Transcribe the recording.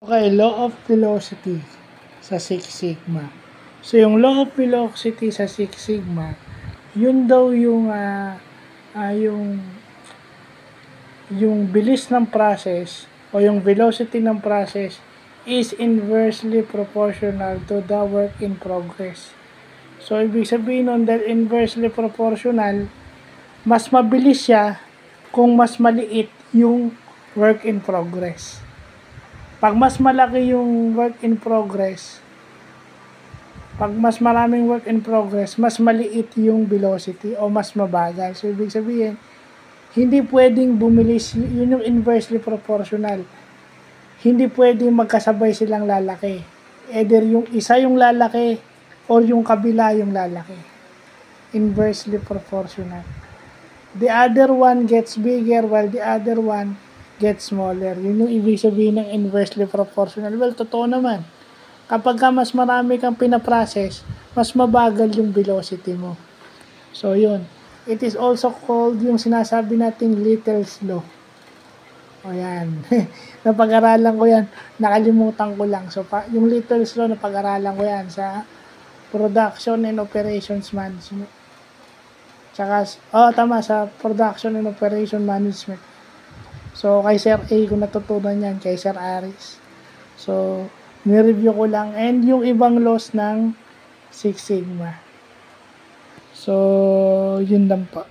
Okay, law of velocity sa Six Sigma. So, yung law of velocity sa Six Sigma, yun daw yung bilis ng process o yung velocity ng process is inversely proportional to the work in progress. So, ibig sabihin nun, dahil inversely proportional, mas mabilis siya kung mas maliit yung work in progress. Pag mas malaki yung work in progress, pag mas maraming work in progress, mas maliit yung velocity o mas mabagal. So, ibig sabihin, hindi pwedeng bumilis, yun yung inversely proportional. Hindi pwedeng magkasabay silang lalaki. Either yung isa yung lalaki or yung kabila yung lalaki. Inversely proportional. The other one gets bigger while the other one gets smaller. Yun yung ibig sabihin ng inversely proportional. Well, totoo naman. Kapag mas marami kang pinaprocess, mas mabagal yung velocity mo. So, yun. It is also called yung sinasabi nating Little's Law. O yan. Napag-aralan ko yan. Nakalimutan ko lang. So, yung Little's Law, napag-aralan ko yan sa Production and Operations Management. Tsaka, tama, sa Production and Operation Management. So, kay Sir A, kung natutunan yan, kay Sir Aris. So, nireview ko lang. And yung ibang laws ng Six Sigma. So, yun lang po.